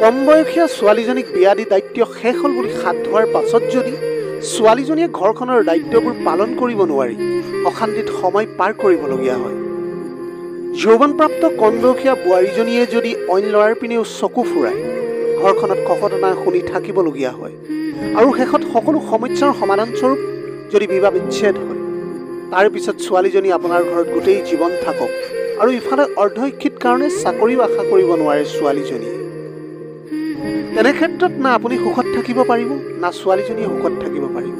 কম বয়সীয়া ছোৱালীজনীক বিয়া দি দায়িত্ব শেষ হ'ল বুলি হাত ধোৱাৰ পাছত যদি ছোৱালীজনীয়ে ঘৰখনৰ দায়িত্ববোৰ পালন কৰিব নোৱাৰি অশান্তিত সময় পাৰ কৰিবলগীয়া হয়। যৌৱনপ্ৰাপ্ত কম বয়সীয়া বোৱাৰীজনীয়ে যদি অইন ল'ৰাৰ পিনেও চকু ফুৰাই ঘৰখনত ককটনা শুনি থাকিবলগীয়া হয় আৰু শেষত সকলো সমস্যাৰ সমাধানস্বৰূপ যদি বিবাহ বিচ্ছেদ হয়, তাৰ পিছত ছোৱালীজনী আপোনাৰ ঘৰত গোটেই জীৱন থাকক আৰু ইফালে অৰ্ধশিক্ষিত কাৰণে চাকৰিও আশা কৰিব নোৱাৰে ছোৱালীজনীয়ে। তেনে ক্ষেত্ৰত না আপুনি সুখত থাকিব পাৰিব না ছোৱালীজনীয়ে সুখত থাকিব পাৰিব।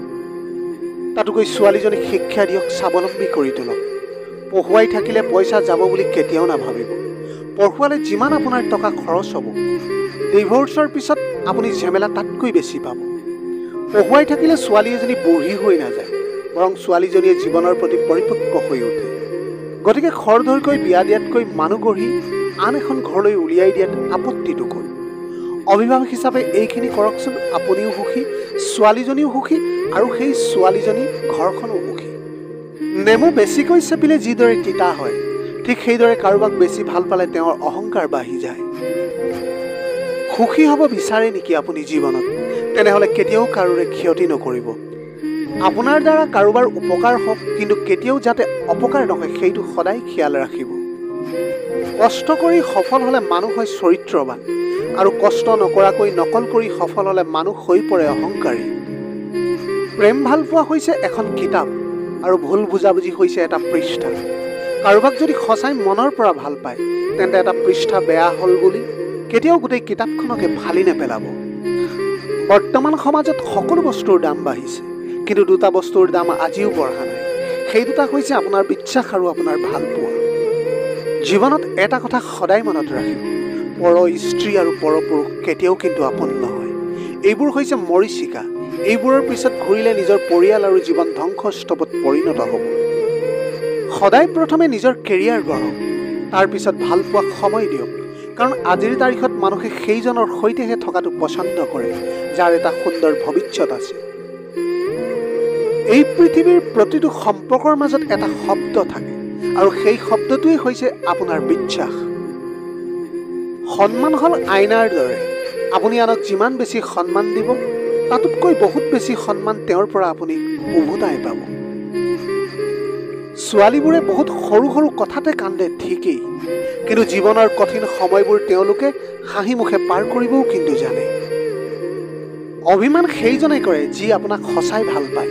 তাতোকৈ ছোৱালীজনীক শিক্ষা দিয়ক, স্বাৱলম্বী কৰি তোলক। পঢ়ুৱাই থাকিলে পইচা যাব বুলি কেতিয়াও নাভাবিব। পঢ়ুৱালে যিমান আপোনাৰ টকা খৰচ হ'ব, ডিভোৰ্চৰ পিছত আপুনি ঝেমেলা তাতকৈ বেছি পাব। পঢ়ুৱাই থাকিলে ছোৱালী এজনী বুঢ়ী হৈ নাযায়, বৰং ছোৱালীজনীয়ে জীৱনৰ প্ৰতি পৰিপক্ক হৈ উঠে। গতিকে খৰধৰকৈ বিয়া দিয়াতকৈ মানুহ গঢ়ি আন এখন ঘৰলৈ উলিয়াই দিয়াত আপত্তিটো ক'ত? অভিভাৱক হিচাপে এইখিনি কৰকচোন। আপুনিও সুখী, ছোৱালীজনীও সুখী আৰু সেই ছোৱালীজনী ঘৰখনো সুখী। নেমু বেছিকৈ চেপিলে যিদৰে তিতা হয়, ঠিক সেইদৰে কাৰোবাক বেছি ভাল পালে তেওঁৰ অহংকাৰ বাঢ়ি যায়। সুখী হ'ব বিচাৰে নেকি আপুনি জীৱনত? তেনেহ'লে কেতিয়াও কাৰোৰে ক্ষতি নকৰিব। আপোনাৰ দ্বাৰা কাৰোবাৰ উপকাৰ হওক, কিন্তু কেতিয়াও যাতে অপকাৰ নহয় সেইটো সদায় খেয়াল ৰাখিব। কষ্ট কৰি সফল হ'লে মানুহ হয় চৰিত্ৰৱান, আৰু কষ্ট নকৰাকৈ নকল কৰি সফল হ'লে মানুহ হৈ পৰে অহংকাৰী। প্ৰেম ভাল পোৱা হৈছে এখন কিতাপ আৰু ভুল বুজাবুজি হৈছে এটা পৃষ্ঠা। কাৰোবাক যদি সঁচাই মনৰ পৰা ভাল পায়, তেন্তে এটা পৃষ্ঠা বেয়া হ'ল বুলি কেতিয়াও গোটেই কিতাপখনকে ফালি নেপেলাব। বৰ্তমান সমাজত সকলো বস্তুৰ দাম বাঢ়িছে, কিন্তু দুটা বস্তুৰ দাম আজিও বঢ়া নাই। সেই দুটা হৈছে আপোনাৰ বিশ্বাস আৰু আপোনাৰ ভালপোৱা। জীৱনত এটা কথা সদায় মনত ৰাখিব, পৰ স্ত্ৰী আৰু পৰ পুৰুষ কেতিয়াও কিন্তু আপোন নহয়। এইবোৰ হৈছে মৰীচিকা। এইবোৰৰ পিছত ঘূৰিলে নিজৰ পৰিয়াল আৰু জীৱন ধ্বংসস্তৱত পৰিণত হ'ব। সদায় প্ৰথমে নিজৰ কেৰিয়াৰ গঢ়ক, তাৰপিছত ভালপোৱাক সময় দিয়ক। কাৰণ আজিৰ তাৰিখত মানুহে সেইজনৰ সৈতেহে থকাটো পচন্দ কৰে, যাৰ এটা সুন্দৰ ভৱিষ্যত আছে। এই পৃথিৱীৰ প্ৰতিটো সম্পৰ্কৰ মাজত এটা শব্দ থাকে, আৰু সেই শব্দটোৱেই হৈছে আপোনাৰ বিশ্বাস। সন্মান হ'ল আইনাৰ দৰে। আপুনি আনক যিমান বেছি সন্মান দিব, তাতোতকৈ বহুত বেছি সন্মান তেওঁৰ পৰা আপুনি উভতাই পাব। ছোৱালীবোৰে বহুত সৰু সৰু কথাতে কান্দে ঠিকেই, কিন্তু জীৱনৰ কঠিন সময়বোৰ তেওঁলোকে হাঁহি মুখে পাৰ কৰিবও কিন্তু জানে। অভিমান সেইজনে কৰে যি আপোনাক সঁচাই ভাল পায়।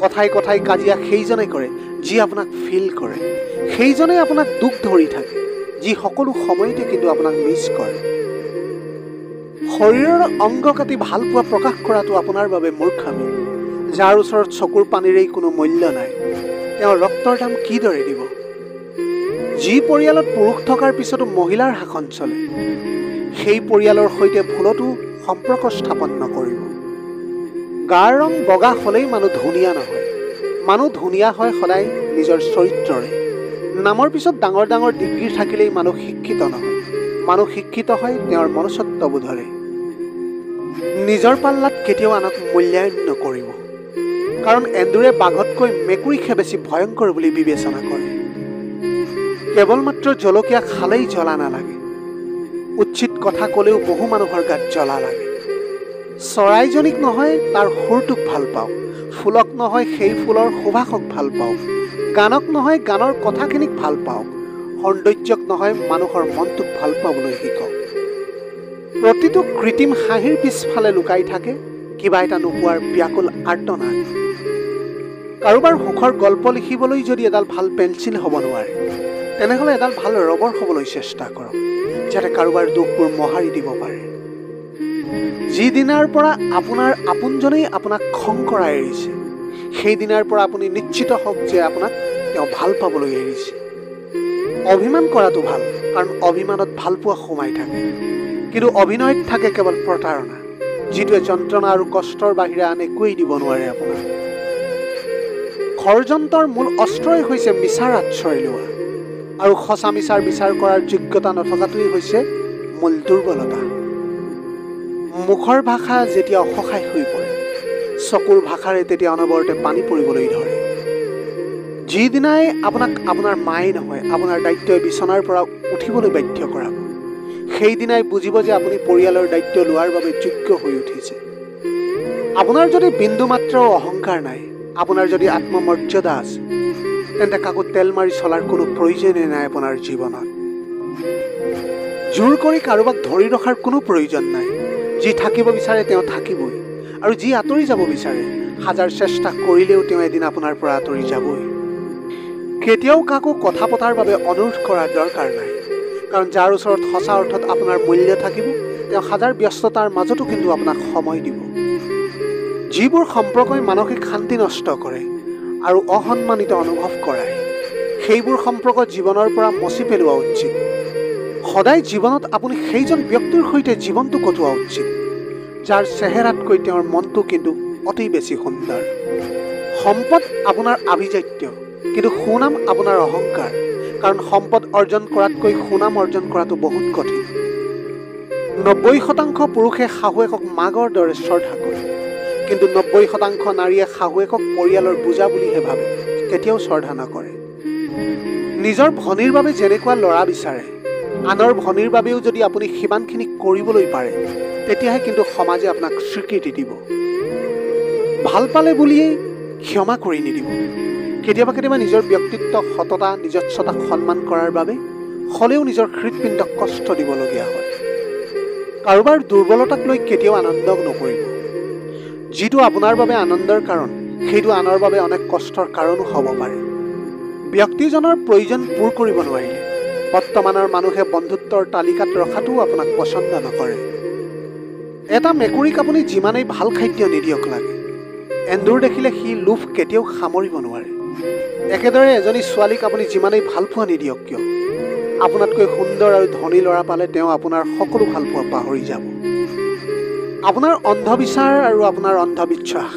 কথাই কথাই কাজিয়া সেইজনে কৰে যি আপোনাক ফিল কৰে। সেইজনে আপোনাক দুখ ধৰি থাকে যি সকলো সময়তে কিন্তু আপোনাক মিছ কৰে। শৰীৰৰ অংগ কাটি ভাল পোৱা প্ৰকাশ কৰাটো আপোনাৰ বাবে মূৰ্খামি। যাৰ ওচৰত চকুৰ পানীৰেই কোনো মূল্য নাই, তেওঁ ৰক্তৰ দাম কিদৰে দিব? যি পৰিয়ালত পুৰুষ থকাৰ পিছতো মহিলাৰ শাসন চলে, সেই পৰিয়ালৰ সৈতে ভুলতো সম্পৰ্ক স্থাপন নকৰিব। গাৰ ৰং বগা হ'লেই মানুহ ধুনীয়া নহয়। মানুহ ধুনীয়া হয় সদায় নিজৰ চৰিত্ৰৰে। নামৰ পিছত ডাঙৰ ডাঙৰ ডিগ্ৰী থাকিলেই মানুহ শিক্ষিত নহয়। মানুহ শিক্ষিত হয় তেওঁৰ মনুষ্যত্ববোধৰে। নিজৰ পাল্লাত কেতিয়াও আনক মূল্যায়ন নকৰিব, কাৰণ এন্দুৰে বাঘতকৈ মেকুৰীকহে বেছি ভয়ংকৰ বুলি বিবেচনা কৰে। কেৱল মাত্ৰ জলকীয়া খালেই জ্বলা নালাগে, উচিত কথা ক'লেও বহু মানুহৰ গাত জ্বলা লাগে। চৰাইজনীক নহয় তাৰ সুৰটোক ভাল পাওঁ, ফুলক নহয় সেই ফুলৰ সুবাসক ভাল পাওঁ, গানক নহয় গানৰ কথাখিনিক ভাল পাওঁ, সৌন্দৰ্যক নহয় মানুহৰ মনটোক ভাল পাবলৈ শিকক। প্ৰতিটো কৃত্ৰিম হাঁহিৰ পিছফালে লুকাই থাকে কিবা এটা নোপোৱাৰ ব্যাকুল আৰ্তনাদ। কাৰোবাৰ সুখৰ গল্প লিখিবলৈ যদি এডাল ভাল পেঞ্চিল হ'ব নোৱাৰে, তেনেহ'লে এডাল ভাল ৰবৰ হ'বলৈ চেষ্টা কৰক, যাতে কাৰোবাৰ দুখবোৰ মোহাৰি দিব পাৰে। যিদিনাৰ পৰা আপোনাৰ আপোনজনেই আপোনাক খং কৰা এৰিছে, সেইদিনাৰ পৰা আপুনি নিশ্চিত হওক যে আপোনাক তেওঁ ভাল পাবলৈ এৰিছে। অভিমান কৰাটো ভাল, কাৰণ অভিমানত ভালপোৱা সোমাই থাকে, কিন্তু অভিনয়ত থাকে কেৱল প্ৰতাৰণা, যিটোৱে যন্ত্ৰণা আৰু কষ্টৰ বাহিৰে আন একোৱেই দিব নোৱাৰে আপোনাক। ষড়যন্ত্ৰৰ মূল অস্ত্ৰই হৈছে মিছাৰ আশ্ৰয় লোৱা, আৰু সঁচা মিছাৰ বিচাৰ কৰাৰ যোগ্যতা নথকাটোৱেই হৈছে মূল দুৰ্বলতা। মুখৰ ভাষা যেতিয়া অসহায় হৈ পৰে, চকুৰ ভাষাৰে তেতিয়া অনবৰতে পানী পৰিবলৈ ধৰে। যিদিনাই আপোনাক আপোনাৰ মায়ে নহয় আপোনাৰ দায়িত্বই বিচনাৰ পৰা উঠিবলৈ বাধ্য কৰাব, সেইদিনাই বুজিব যে আপুনি পৰিয়ালৰ দায়িত্ব লোৱাৰ বাবে যোগ্য হৈ উঠিছে। আপোনাৰ যদি বিন্দু মাত্ৰ অহংকাৰ নাই, আপোনাৰ যদি আত্মমৰ্যাদা আছে, তেন্তে কাকো তেল মাৰি চলাৰ কোনো প্ৰয়োজনেই নাই আপোনাৰ জীৱনত। জোৰ কৰি কাৰোবাক ধৰি ৰখাৰ কোনো প্ৰয়োজন নাই। যি থাকিব বিচাৰে তেওঁ থাকিবই, আৰু যি আঁতৰি যাব বিচাৰে হাজাৰ চেষ্টা কৰিলেও তেওঁ এদিন আপোনাৰ পৰা আঁতৰি যাবই। কেতিয়াও কাকো কথা পতাৰ বাবে অনুৰোধ কৰাৰ দৰকাৰ নাই, কাৰণ যাৰ ওচৰত সঁচা অৰ্থত আপোনাৰ মূল্য থাকিব তেওঁ হাজাৰ ব্যস্ততাৰ মাজতো কিন্তু আপোনাক সময় দিব। যিবোৰ সম্পৰ্কই মানসিক শান্তি নষ্ট কৰে আৰু অসন্মানিত অনুভৱ কৰায়, সেইবোৰ সম্পৰ্ক জীৱনৰ পৰা মচি পেলোৱা উচিত। সদায় জীৱনত আপুনি সেইজন ব্যক্তিৰ সৈতে জীৱনটো কটোৱা উচিত, যাৰ চেহেৰাতকৈ তেওঁৰ মনটো কিন্তু অতি বেছি সুন্দৰ। সম্পদ আপোনাৰ আভিজাত্য, কিন্তু সুনাম আপোনাৰ অহংকাৰ, কাৰণ সম্পদ অৰ্জন কৰাতকৈ সুনাম অৰ্জন কৰাটো বহুত কঠিন। 90% পুৰুষে শাহুৱেকক মাকৰ দৰে শ্ৰদ্ধা কৰে, কিন্তু 90% নাৰীয়ে শাহুৱেকক পৰিয়ালৰ বোজা বুলিহে ভাবে, কেতিয়াও শ্ৰদ্ধা নকৰে। নিজৰ ভনীৰ বাবে যেনেকুৱা ল'ৰা বিচাৰে, আনৰ ভনীৰ বাবেও যদি আপুনি সিমানখিনি কৰিবলৈ পাৰে, তেতিয়াহে কিন্তু সমাজে আপোনাক স্বীকৃতি দিব। ভাল পালে বুলিয়েই ক্ষমা কৰি নিদিব। কেতিয়াবা কেতিয়াবা নিজৰ ব্যক্তিত্ব, সততা, নিজস্বতাক সন্মান কৰাৰ বাবে হ'লেও নিজৰ হৃদপিণ্ডক কষ্ট দিবলগীয়া হয়। কাৰোবাৰ দুৰ্বলতাক লৈ কেতিয়াও আনন্দ নকৰিব। যিটো আপোনাৰ বাবে আনন্দৰ কাৰণ, সেইটো আনৰ বাবে অনেক কষ্টৰ কাৰণো হ'ব পাৰে। ব্যক্তিজনৰ প্ৰয়োজন পূৰ কৰিব নোৱাৰিলে বৰ্তমানৰ মানুহে বন্ধুত্বৰ তালিকাত ৰখাটোও আপোনাক পচন্দ নকৰে। এটা মেকুৰীক আপুনি যিমানেই ভাল খাদ্য নিদিয়ক লাগে, এন্দুৰ দেখিলে সি লোভ কেতিয়াও সামৰিব নোৱাৰে। একেদৰে এজনী ছোৱালীক আপুনি যিমানেই ভাল পোৱা নিদিয়ক কিয়, আপোনাতকৈ সুন্দৰ আৰু ধনী ল'ৰা পালে তেওঁ আপোনাৰ সকলো ভাল পোৱা পাহৰি যাব। আপোনাৰ অন্ধবিশ্বাস আৰু আপোনাৰ অন্ধবিশ্বাস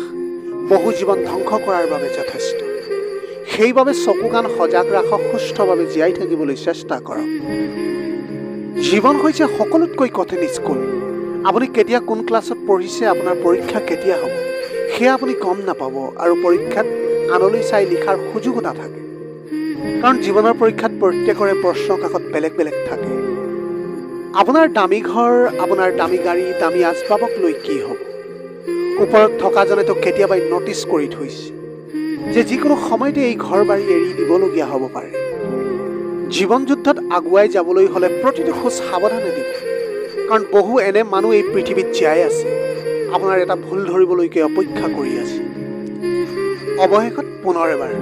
বহু জীৱন ধ্বংস কৰাৰ বাবে যথেষ্ট। সেইবাবে চকু কাণ সজাগ ৰাখক, সুস্থভাৱে জীয়াই থাকিবলৈ চেষ্টা কৰক। জীৱন হৈছে সকলোতকৈ কঠিন স্কুল। আপুনি কেতিয়া কোন ক্লাছত পঢ়িছে, আপোনাৰ পৰীক্ষা কেতিয়া হ'ব সেয়া আপুনি গম নাপাব, আৰু পৰীক্ষাত আনলৈ চাই লিখাৰ সুযোগো নাথাকে, কাৰণ জীৱনৰ পৰীক্ষাত প্ৰত্যেকৰে প্ৰশ্ন কাকত বেলেগ বেলেগ থাকে। আপোনাৰ দামী ঘৰ, আপোনাৰ দামী গাড়ী, দামী আচবাবক লৈ কি হ'ব? ওপৰত থকাজনেতো কেতিয়াবাই নটিচ কৰি থৈছে যে যিকোনো সময়তে এই ঘৰ বাৰী এৰি দিবলগীয়া হ'ব পাৰে। জীৱন যুদ্ধত আগুৱাই যাবলৈ হ'লে প্ৰতিটো খোজ সাৱধানে দিব, কাৰণ বহু এনে মানুহ এই পৃথিৱীত জীয়াই আছে, আপোনাৰ এটা ভুল ধৰিবলৈকে অপেক্ষা কৰি আছে। অৱশেষত পুনৰ এবাৰ,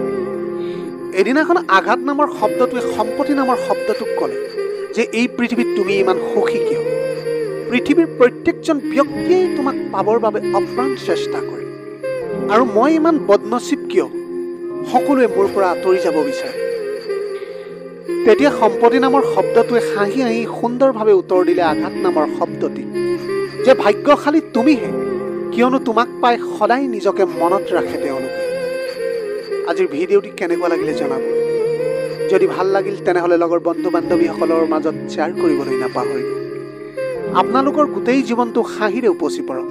এদিনাখন আঘাত নামৰ শব্দটোৱে সম্পত্তি নামৰ শব্দটোক ক'লে যে এই পৃথিৱীত তুমি ইমান সুখী কিয়? পৃথিৱীৰ প্ৰত্যেকজন ব্যক্তিয়ে তোমাক পাবৰ বাবে অপ্ৰাণ চেষ্টা কৰে, আৰু মই ইমান বদনচিব কিয়? সকলোৱে মোৰ পৰা আঁতৰি যাব বিচাৰে। তেতিয়া সম্পত্তি নামৰ শব্দটোৱে হাঁহি হাঁহি সুন্দৰভাৱে উত্তৰ দিলে আঘাত নামৰ শব্দটি যে ভাগ্যশালী তুমিহে, কিয়নো তোমাক পাই সদায় নিজকে মনত ৰাখে তেওঁলোকে। আজিৰ ভিডিঅ'টি কেনেকুৱা লাগিলে জনাব। যদি ভাল লাগিল তেনেহ'লে লগৰ বন্ধু বান্ধৱীসকলৰ মাজত শ্বেয়াৰ কৰিবলৈ নাপাহৰিব। আপোনালোকৰ গোটেই জীৱনটো হাঁহিৰে উপচি পৰক।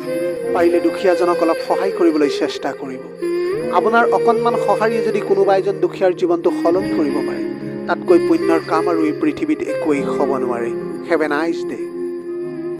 পাৰিলে দুখীয়াজনক অলপ সহায় কৰিবলৈ চেষ্টা কৰিব। আপোনাৰ অকণমান সঁহাৰিয়ে যদি কোনোবা এজন দুখীয়াৰ জীৱনটো সলনি কৰিব পাৰে, তাতকৈ পুণ্যৰ কাম আৰু এই পৃথিৱীত একোৱেই হ'ব নোৱাৰে। Have a nice day.